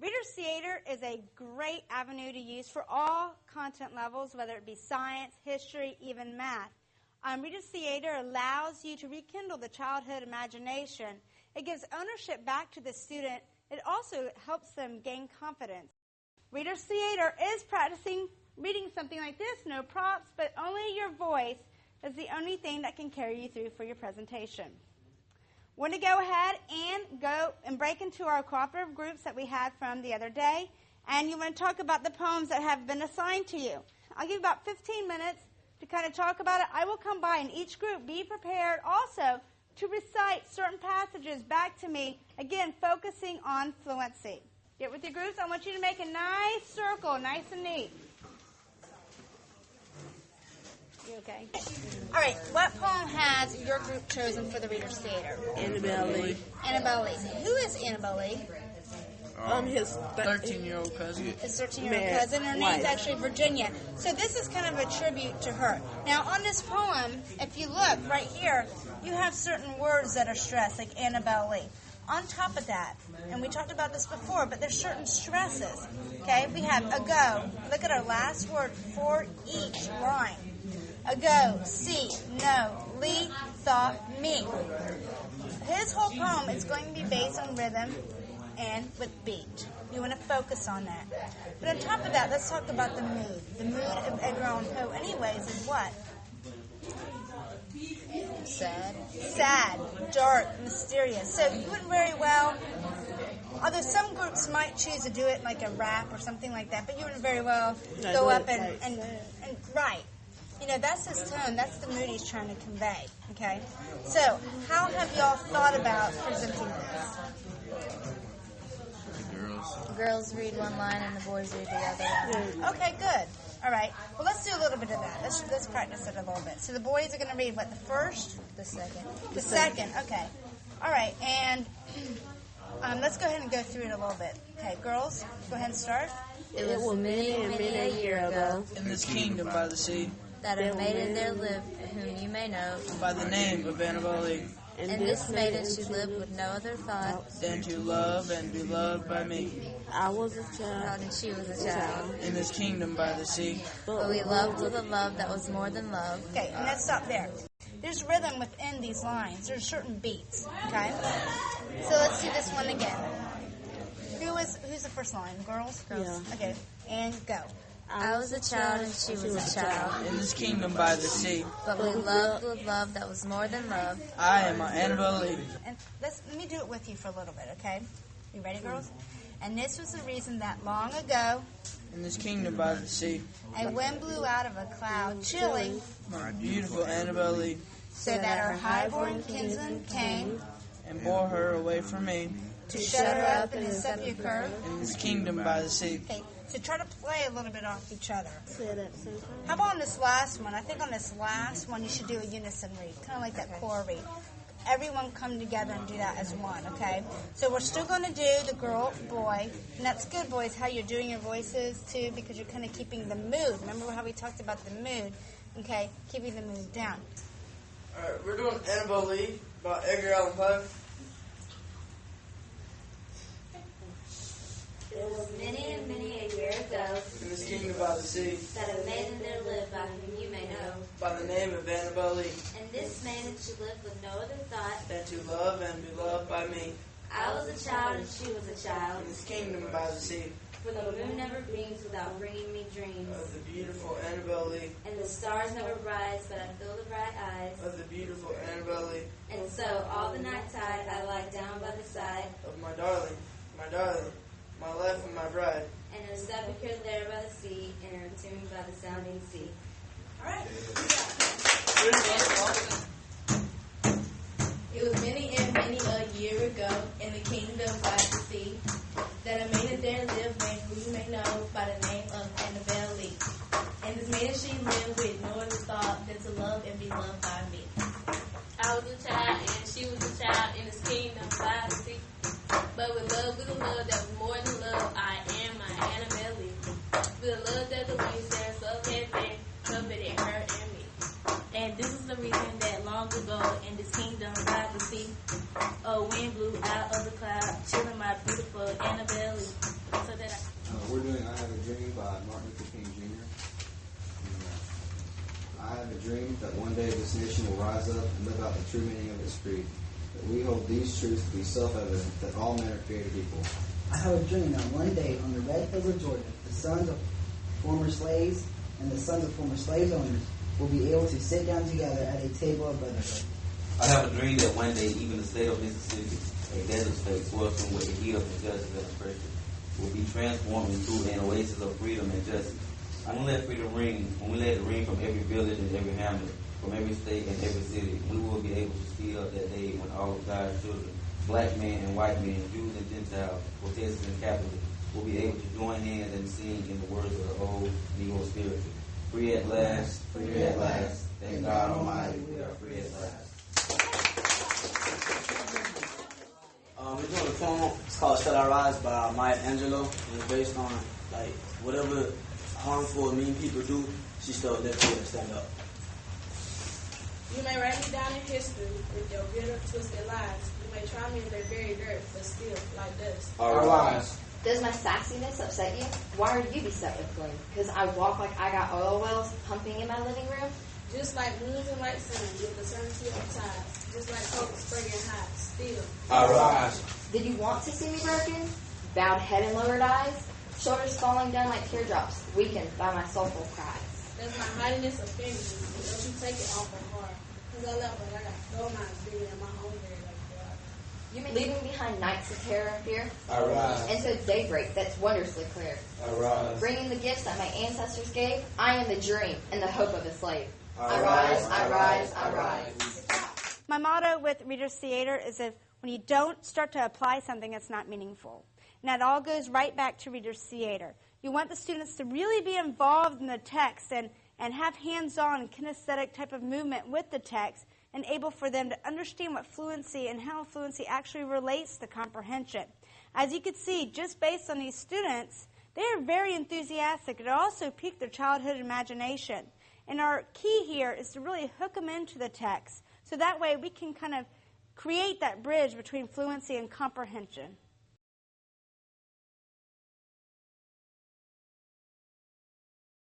Reader's Theater is a great avenue to use for all content levels, whether it be science, history, even math. Reader's Theater allows you to rekindle the childhood imagination. It gives ownership back to the student. It also helps them gain confidence. Reader's Theater is practicing reading something like this, no props, but only your voice is the only thing that can carry you through for your presentation. Want to go ahead and go and break into our cooperative groups that we had from the other day, and you want to talk about the poems that have been assigned to you. I'll give you about 15 minutes to kind of talk about it. I will come by in each group. Be prepared also to recite certain passages back to me, again, focusing on fluency. Get with your groups. I want you to make a nice circle, nice and neat. You okay? All right, what poem has your group chosen for the Reader's Theater? Annabelle Lee. Annabelle Lee. Who is Annabelle Lee? His 13-year-old cousin. His 13-year-old cousin. Her name's actually Virginia. So this is kind of a tribute to her. Now, on this poem, if you look right here, you have certain words that are stressed, like Annabelle Lee. On top of that, and we talked about this before, but there's certain stresses. Okay, we have ago. Look at our last word for each line. Ago, see, no, Lee, thought, me. His whole poem is going to be based on rhythm and with beat. You want to focus on that. But on top of that, let's talk about the mood. The mood of Edgar Allan Poe, anyways, is what? Sad, dark, mysterious. So you wouldn't very well, although some groups might choose to do it like a rap or something like that, but you wouldn't very well go up and right. You know, that's his tone. That's the mood he's trying to convey, okay? So, how have y'all thought about presenting this? Girls read one line and the boys read the other line. Okay, good. All right. Well, let's do a little bit of that. Let's practice it a little bit. So the boys are going to read, what, the first? The second. The second, okay. All right, and let's go ahead and go through it a little bit. Okay, girls, go ahead and start. It was many and many a year ago, In this kingdom by the sea, that a maiden there lived, whom you may know. by the name of Annabelle Lee, And this maiden she lived with no other thought than to love and be loved by me. I was a child. and she was a child. In this kingdom by the sea, But we loved with a love that was more than love. Okay, and let's stop there. There's rhythm within these lines. There's certain beats, okay? So let's do this one again. Who's the first line? Girls? Yeah. Okay, and go. I was a child and she was a child. in this kingdom by the sea, But we loved with love that was more than love. I am Annabelle Lee. And let me do it with you for a little bit, okay? You ready, girls? And this was the reason that long ago In this kingdom by the sea, a wind blew out of a cloud, chilling, my beautiful Annabelle Lee, so that her high-born kinsman came and bore her away from me. to shut her up in his sepulchre. In this kingdom by the sea, Okay, so try to play a little bit off each other. Say it at the same time. How about on this last one? I think on this last one you should do a unison read, kind of like that core read. Everyone come together and do that as one, okay? So we're still going to do the girl, boy, and that's good, boys, how you're doing your voices, too, because you're kind of keeping the mood. Remember how we talked about the mood, okay? Keeping the mood down. Alright, we're doing Annabelle Lee by Edgar Allan Poe. It was many and many a year ago In this kingdom by the sea, that a maiden there lived by whom you may know. by the name of Annabelle Lee, And this maiden she lived with no other thought. than to love and be loved by me. I was a child and she was a child. In this kingdom by the sea, For the moon never beams without bringing me dreams. of the beautiful Annabelle Lee, And the stars never rise, but I feel the bright eyes. of the beautiful Annabelle Lee, And so all the night tide I lie down by the side. of my darling, my life and my bride. And her sepulchre there by the sea, and her tomb by the sounding sea. All right. It was many and many a year ago in the kingdom by the sea that a maiden there lived named who you may know by the name of Annabelle Lee. And this maiden she lived with no other thought than to love and be loved by me. I was a child and she was a child in this kingdom by the sea. But with a love that was more than love, I am my Annabelle Lee. With a love that the wings there so heavy, covered her and me. And this is the reason that long ago in this kingdom by the sea, a wind blew out of the cloud, chilling my beautiful Annabelle Lee. we're doing I Have a Dream by Martin Luther King Jr. I have a dream that one day this nation will rise up and live out the true meaning of its creed. That we hold these truths to be self-evident, that all men are created equal. I have a dream that one day on the red hills of Georgia, the sons of former slaves and the sons of former slave owners will be able to sit down together at a table of brotherhood. I have a dream that one day even the state of Mississippi, a desert state sweltering with the heat of injustice and oppression, will be transformed into an oasis of freedom and justice. When we let freedom ring, when we let it ring from every village and every hamlet, from every state and every city, we will be able to speed up that day when all of God's children, black men and white men, Jews and Gentiles, protesters and capitalists, will be able to join hands and sing in the words of the old Negro spiritual. Free at last, free at last, thank God Almighty, we are free at last. We're doing a poem. It's called "Shall I Rise" by Maya Angelou. And it's based on whatever harmful or mean people do, she still lives here and stand up. You may write me down in history with your bitter, twisted lies. You may try me in their very dirt, but still like dust. Arise. Does my sassiness upset you? Why are you beset with gloom? Because I walk like I got oil wells pumping in my living room? Just like moons and like sun with the certainty of tides. Just like hope springing hot, still. Arise. Did you want to see me broken? Bowed head and lowered eyes? Shoulders falling down like teardrops, weakened by my soulful cries. Does my haughtiness offend you? Don't you take it off my heart? Because I love like I got gold mines bigger than my own very like God. You mean leaving behind nights of terror and fear? Arise. Into a daybreak that's wondrously clear. Arise. Bringing the gifts that my ancestors gave, I am the dream and the hope of a slave. I rise, I rise, I rise. My motto with Reader's Theater is if when you don't start to apply something, it's not meaningful. And that all goes right back to Reader's Theater. You want the students to really be involved in the text and have hands-on kinesthetic type of movement with the text and able for them to understand what fluency and how fluency actually relates to comprehension. As you can see, just based on these students, they are very enthusiastic. It also piqued their childhood imagination. And our key here is to really hook them into the text so that way we can kind of create that bridge between fluency and comprehension.